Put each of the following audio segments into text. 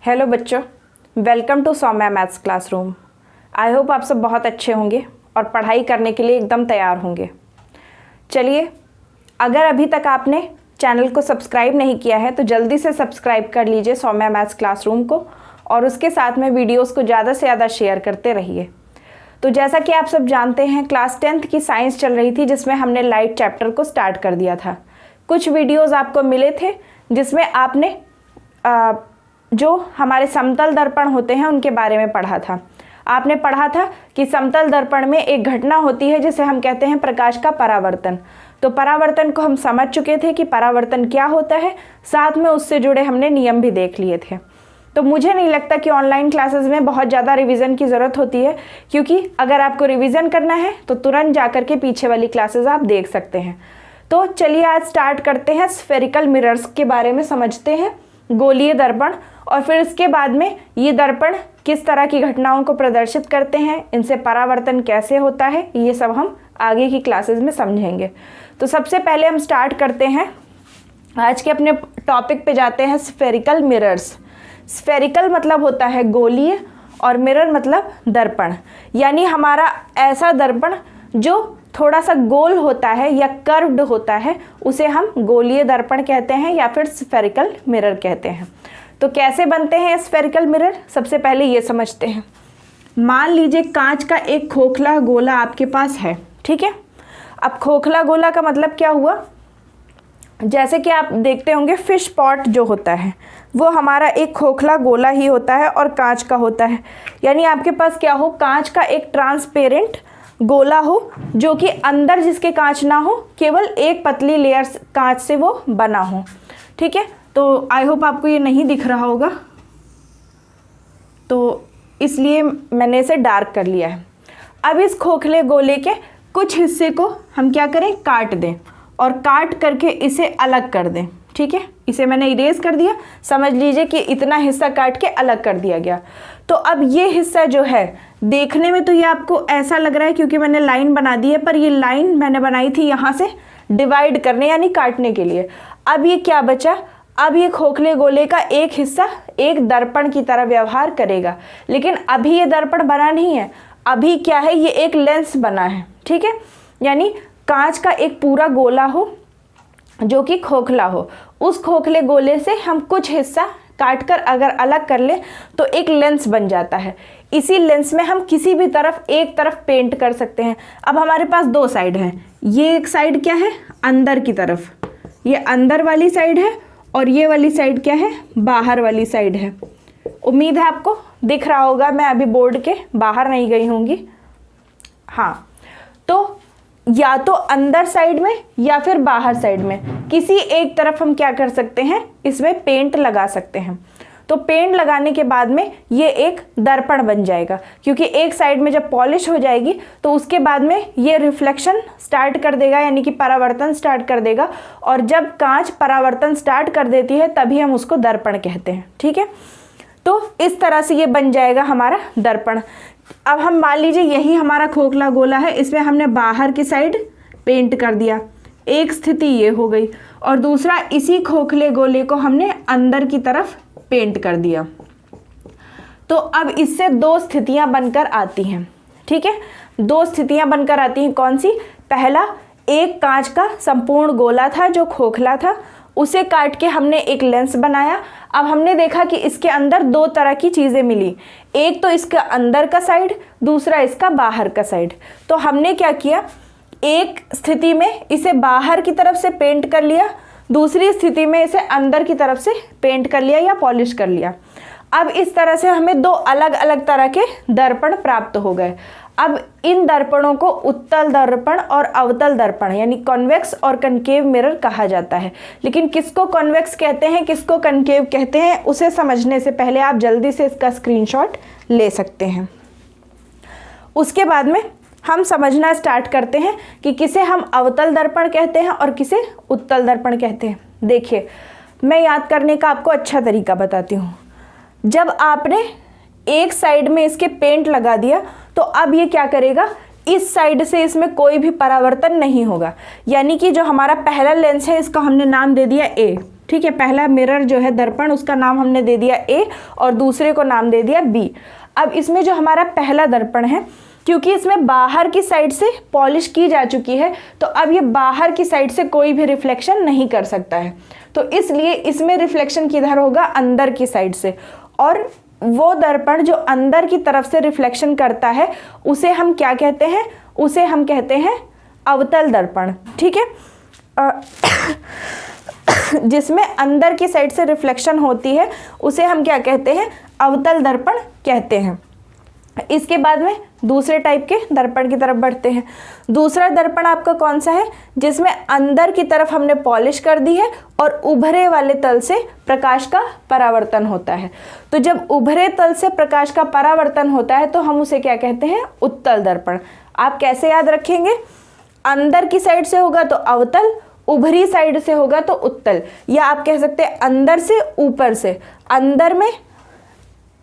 Hello बच्चों, welcome to Saumya maths classroom. I hope आप सब बहुत अच्छे होंगे और पढ़ाई करने के लिए एकदम तैयार होंगे। चलिए, अगर अभी तक आपने चैनल को सब्सक्राइब नहीं किया है तो जल्दी से सब्सक्राइब कर लीजिए सौम्या मैथ्स क्लासरूम को, और उसके साथ में वीडियोस को ज़्यादा से ज़्यादा शेयर करते रहिए। तो जैसा कि आप सब जानते हैं, क्लास 10th की साइंस चल रही थी जिसमें हमने लाइट चैप्टर को स्टार्ट कर दिया था। कुछ वीडियोज़ आपको मिले थे जिसमें आपने जो हमारे समतल दर्पण होते हैं उनके बारे में पढ़ा था। आपने पढ़ा था कि समतल दर्पण में एक घटना होती है जिसे हम कहते हैं प्रकाश का परावर्तन। तो परावर्तन को हम समझ चुके थे कि परावर्तन क्या होता है, साथ में उससे जुड़े हमने नियम भी देख लिए थे। तो मुझे नहीं लगता कि ऑनलाइन क्लासेस में बहुत ज़्यादा रिवीजन की ज़रूरत होती है, क्योंकि अगर आपको रिवीजन करना है तो तुरंत जाकर के पीछे वाली क्लासेस आप देख सकते हैं। तो चलिए आज स्टार्ट करते हैं, स्फेरिकल मिरर्स के बारे में समझते हैं, गोलीय दर्पण, और फिर इसके बाद में ये दर्पण किस तरह की घटनाओं को प्रदर्शित करते हैं, इनसे परावर्तन कैसे होता है, ये सब हम आगे की क्लासेस में समझेंगे। तो सबसे पहले हम स्टार्ट करते हैं, आज के अपने टॉपिक पे जाते हैं, स्फेरिकल मिरर्स। स्फेरिकल मतलब होता है गोलीय और मिरर मतलब दर्पण, यानी हमारा ऐसा दर्पण जो थोड़ा सा गोल होता है या कर्व्ड होता है उसे हम गोलीय दर्पण कहते हैं या फिर स्फेरिकल मिरर कहते हैं। तो कैसे बनते हैं स्फेरिकल मिरर, सबसे पहले ये समझते हैं। मान लीजिए कांच का एक खोखला गोला आपके पास है, ठीक है। अब खोखला गोला का मतलब क्या हुआ, जैसे कि आप देखते होंगे फिश पॉट जो होता है वो हमारा एक खोखला गोला ही होता है और कांच का होता है। यानी आपके पास क्या हो, कांच का एक ट्रांसपेरेंट गोला हो जो कि अंदर जिसके कांच ना हो, केवल एक पतली लेयर कांच से वो बना हो, ठीक है। तो आई होप आपको ये नहीं दिख रहा होगा, तो इसलिए मैंने इसे डार्क कर लिया है। अब इस खोखले गोले के कुछ हिस्से को हम क्या करें, काट दें, और काट करके इसे अलग कर दें, ठीक है। इसे मैंने इरेज कर दिया, समझ लीजिए कि इतना हिस्सा काट के अलग कर दिया गया। तो अब ये हिस्सा जो है, देखने में तो ये आपको ऐसा लग रहा है क्योंकि मैंने लाइन बना दी है, पर ये लाइन मैंने बनाई थी यहाँ से डिवाइड करने यानी काटने के लिए। अब ये क्या बचा, अब ये खोखले गोले का एक हिस्सा एक दर्पण की तरह व्यवहार करेगा, लेकिन अभी ये दर्पण बना नहीं है, अभी क्या है, ये एक लेंस बना है, ठीक है। यानी कांच का एक पूरा गोला हो जो कि खोखला हो, उस खोखले गोले से हम कुछ हिस्सा काटकर अगर अलग कर ले तो एक लेंस बन जाता है। इसी लेंस में हम किसी भी तरफ एक तरफ पेंट कर सकते हैं। अब हमारे पास दो साइड हैं, ये एक साइड क्या है, अंदर की तरफ, ये अंदर वाली साइड है, और ये वाली साइड क्या है, बाहर वाली साइड है। उम्मीद है आपको दिख रहा होगा, मैं अभी बोर्ड के बाहर नहीं गई होंगी। हाँ, तो या तो अंदर साइड में या फिर बाहर साइड में किसी एक तरफ हम क्या कर सकते हैं, इसमें पेंट लगा सकते हैं। तो पेंट लगाने के बाद में ये एक दर्पण बन जाएगा, क्योंकि एक साइड में जब पॉलिश हो जाएगी तो उसके बाद में ये रिफ्लेक्शन स्टार्ट कर देगा, यानी कि परावर्तन स्टार्ट कर देगा, और जब कांच परावर्तन स्टार्ट कर देती है तभी हम उसको दर्पण कहते हैं, ठीक है। तो इस तरह से ये बन जाएगा हमारा दर्पण। अब हम मान लीजिए यही हमारा खोखला गोला है, इसमें हमने बाहर की साइड पेंट कर दिया, एक स्थिति ये हो गई, और दूसरा इसी खोखले गोले को हमने अंदर की तरफ पेंट कर दिया। तो अब इससे दो स्थितियां बनकर आती हैं, ठीक है। दो स्थितियां बनकर आती हैं, कौन सी, पहला, एक कांच का संपूर्ण गोला था जो खोखला था, उसे काट के हमने एक लेंस बनाया। अब हमने देखा कि इसके अंदर दो तरह की चीज़ें मिली, एक तो इसका अंदर का साइड, दूसरा इसका बाहर का साइड। तो हमने क्या किया, एक स्थिति में इसे बाहर की तरफ से पेंट कर लिया, दूसरी स्थिति में इसे अंदर की तरफ से पेंट कर लिया या पॉलिश कर लिया। अब इस तरह से हमें दो अलग अलग तरह के दर्पण प्राप्त हो गए। अब इन दर्पणों को उत्तल दर्पण और अवतल दर्पण यानी कॉन्वेक्स और कनकेव मिरर कहा जाता है। लेकिन किसको कॉन्वेक्स कहते हैं, किसको कनकेव कहते हैं, उसे समझने से पहले आप जल्दी से इसका स्क्रीनशॉट ले सकते हैं। उसके बाद में हम समझना स्टार्ट करते हैं कि किसे हम अवतल दर्पण कहते हैं और किसे उत्तल दर्पण कहते हैं। देखिए, मैं याद करने का आपको अच्छा तरीका बताती हूँ। जब आपने एक साइड में इसके पेंट लगा दिया तो अब ये क्या करेगा, इस साइड से इसमें कोई भी परावर्तन नहीं होगा। यानी कि जो हमारा पहला लेंस है इसका हमने नाम दे दिया ए, ठीक है, पहला मिरर जो है दर्पण, उसका नाम हमने दे दिया ए और दूसरे को नाम दे दिया बी। अब इसमें जो हमारा पहला दर्पण है, क्योंकि इसमें बाहर की साइड से पॉलिश की जा चुकी है, तो अब ये बाहर की साइड से कोई भी रिफ्लेक्शन नहीं कर सकता है, तो इसलिए इसमें रिफ्लेक्शन किधर होगा, अंदर की साइड से। और वो दर्पण जो अंदर की तरफ से रिफ्लेक्शन करता है उसे हम क्या कहते हैं, उसे हम कहते हैं अवतल दर्पण। ठीक है, जिसमें अंदर की साइड से रिफ्लेक्शन होती है उसे हम क्या कहते हैं, अवतल दर्पण कहते हैं। इसके बाद में दूसरे टाइप के दर्पण की तरफ बढ़ते हैं। दूसरा दर्पण आपका कौन सा है, जिसमें अंदर की तरफ हमने पॉलिश कर दी है और उभरे वाले तल से प्रकाश का परावर्तन होता है। तो जब उभरे तल से प्रकाश का परावर्तन होता है तो हम उसे क्या कहते हैं, उत्तल दर्पण। आप कैसे याद रखेंगे, अंदर की साइड से होगा तो अवतल, उभरी साइड से होगा तो उत्तल, या आप कह सकते हैं अंदर से ऊपर से, अंदर में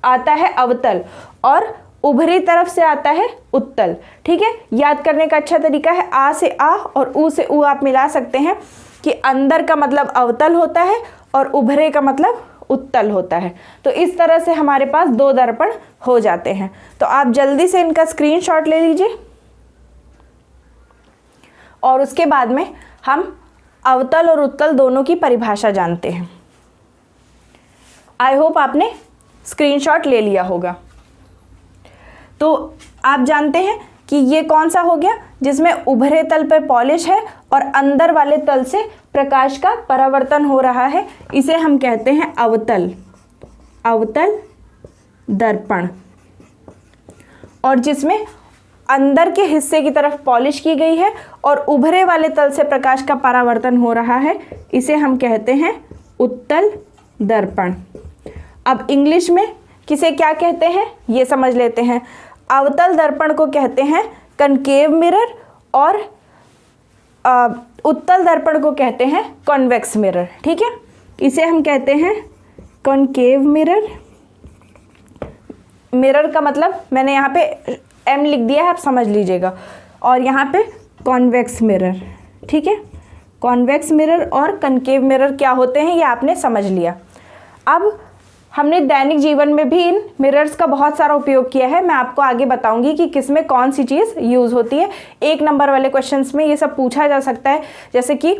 आता है अवतल और उभरी तरफ से आता है उत्तल। ठीक है, याद करने का अच्छा तरीका है, आ से आ और ऊ से ऊ आप मिला सकते हैं कि अंदर का मतलब अवतल होता है और उभरे का मतलब उत्तल होता है। तो इस तरह से हमारे पास दो दर्पण हो जाते हैं। तो आप जल्दी से इनका स्क्रीनशॉट ले लीजिए और उसके बाद में हम अवतल और उत्तल दोनों की परिभाषा जानते हैं। आई होप आपने स्क्रीनशॉट ले लिया होगा। तो आप जानते हैं कि ये कौन सा हो गया, जिसमें उभरे तल पर पॉलिश है और अंदर वाले तल से प्रकाश का परावर्तन हो रहा है, इसे हम कहते हैं अवतल, अवतल दर्पण। और जिसमें अंदर के हिस्से की तरफ पॉलिश की गई है और उभरे वाले तल से प्रकाश का परावर्तन हो रहा है, इसे हम कहते हैं उत्तल दर्पण। अब इंग्लिश में किसे क्या कहते हैं ये समझ लेते हैं। अवतल दर्पण को कहते हैं कनकेव मिरर और उत्तल दर्पण को कहते हैं कॉन्वेक्स मिरर। ठीक है, इसे हम कहते हैं कॉन्केव मिरर। मिरर का मतलब मैंने यहाँ पे एम लिख दिया है, आप समझ लीजिएगा, और यहाँ पे कॉन्वेक्स मिरर। ठीक है, कॉन्वेक्स मिरर और कनकेव मिरर क्या होते हैं ये आपने समझ लिया। अब हमने दैनिक जीवन में भी इन मिरर्स का बहुत सारा उपयोग किया है। मैं आपको आगे बताऊंगी कि किस में कौन सी चीज़ यूज़ होती है। 1 नंबर वाले क्वेश्चंस में ये सब पूछा जा सकता है, जैसे कि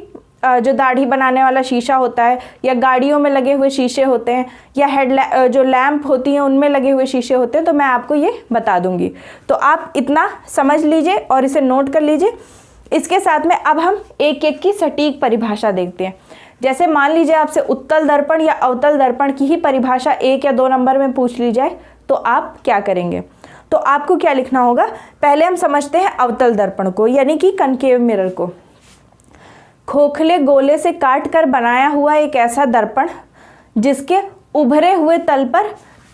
जो दाढ़ी बनाने वाला शीशा होता है, या गाड़ियों में लगे हुए शीशे होते हैं, या जो लैंप होती हैं उनमें लगे हुए शीशे होते हैं, तो मैं आपको ये बता दूंगी। तो आप इतना समझ लीजिए और इसे नोट कर लीजिए। इसके साथ में अब हम एक एक की सटीक परिभाषा देखते हैं। जैसे मान लीजिए आपसे उत्तल दर्पण या अवतल दर्पण की ही परिभाषा 1 या 2 नंबर में पूछ ली जाए, तो आप क्या करेंगे। तो आपको क्या लिखना होगा, पहले हम समझते हैं अवतल दर्पण को, यानी कि कनकेव मिरर को। खोखले गोले से काट कर बनाया हुआ एक ऐसा दर्पण जिसके उभरे हुए तल पर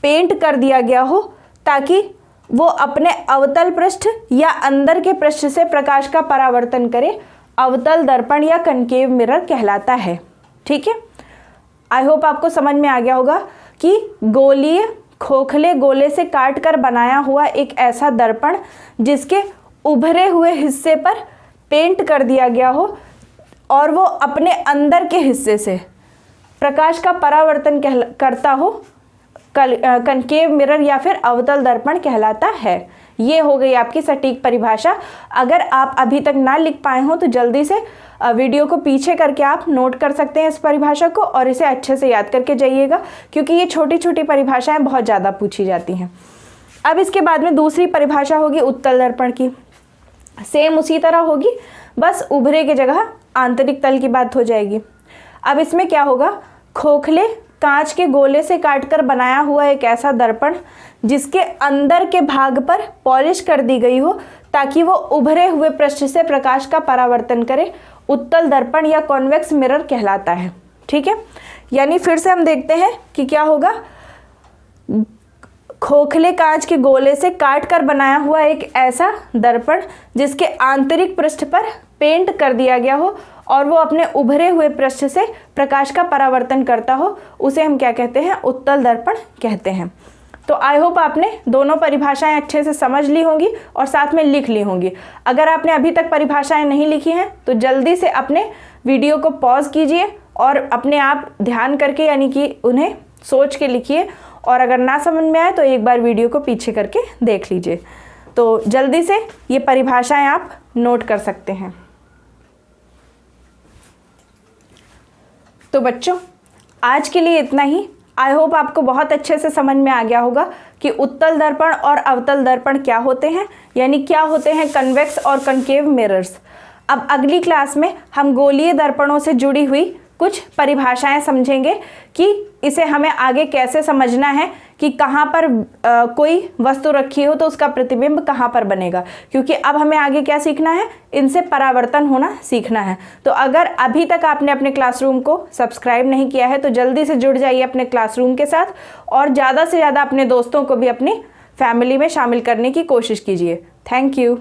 पेंट कर दिया गया हो ताकि वो अपने अवतल पृष्ठ या अंदर के पृष्ठ से प्रकाश का परावर्तन करे, अवतल दर्पण या कनकेव मिरर कहलाता है। ठीक है, आई होप आपको समझ में आ गया होगा कि गोलीय खोखले गोले से काट कर बनाया हुआ एक ऐसा दर्पण जिसके उभरे हुए हिस्से पर पेंट कर दिया गया हो और वो अपने अंदर के हिस्से से प्रकाश का परावर्तन करता हो, कनकेव मिरर या फिर अवतल दर्पण कहलाता है। ये हो गई आपकी सटीक परिभाषा। अगर आप अभी तक ना लिख पाए हो तो जल्दी से वीडियो को पीछे करके आप नोट कर सकते हैं इस परिभाषा को और इसे अच्छे से याद करके जाइएगा, क्योंकि ये छोटी छोटी परिभाषाएं बहुत ज़्यादा पूछी जाती हैं। अब इसके बाद में दूसरी परिभाषा होगी उत्तल दर्पण की। सेम उसी तरह होगी, बस उभरे की जगह आंतरिक तल की बात हो जाएगी। अब इसमें क्या होगा, खोखले कांच के गोले से काटकर बनाया हुआ एक ऐसा दर्पण जिसके अंदर के भाग पर पॉलिश कर दी गई हो ताकि वो उभरे हुए पृष्ठ से प्रकाश का परावर्तन करे, उत्तल दर्पण या कॉन्वेक्स मिरर कहलाता है। ठीक है, यानी फिर से हम देखते हैं कि क्या होगा। खोखले कांच के गोले से काटकर बनाया हुआ एक ऐसा दर्पण जिसके आंतरिक पृष्ठ पर पेंट कर दिया गया हो और वो अपने उभरे हुए पृष्ठ से प्रकाश का परावर्तन करता हो, उसे हम क्या कहते हैं, उत्तल दर्पण कहते हैं। तो आई होप आपने दोनों परिभाषाएं अच्छे से समझ ली होंगी और साथ में लिख ली होंगी। अगर आपने अभी तक परिभाषाएं नहीं लिखी हैं तो जल्दी से अपने वीडियो को पॉज कीजिए और अपने आप ध्यान करके यानी कि उन्हें सोच के लिखिए, और अगर ना समझ में आए तो एक बार वीडियो को पीछे करके देख लीजिए। तो जल्दी से ये परिभाषाएं आप नोट कर सकते हैं। तो बच्चों आज के लिए इतना ही। आई होप आपको बहुत अच्छे से समझ में आ गया होगा कि उत्तल दर्पण और अवतल दर्पण क्या होते हैं, यानी क्या होते हैं कन्वेक्स और कनकेव मिरर्स। अब अगली क्लास में हम गोलीय दर्पणों से जुड़ी हुई कुछ परिभाषाएं समझेंगे कि इसे हमें आगे कैसे समझना है कि कहाँ पर कोई वस्तु रखी हो तो उसका प्रतिबिंब कहाँ पर बनेगा, क्योंकि अब हमें आगे क्या सीखना है, इनसे परावर्तन होना सीखना है। तो अगर अभी तक आपने अपने क्लासरूम को सब्सक्राइब नहीं किया है तो जल्दी से जुड़ जाइए अपने क्लासरूम के साथ, और ज़्यादा से ज़्यादा अपने दोस्तों को भी अपनी फैमिली में शामिल करने की कोशिश कीजिए। Thank you.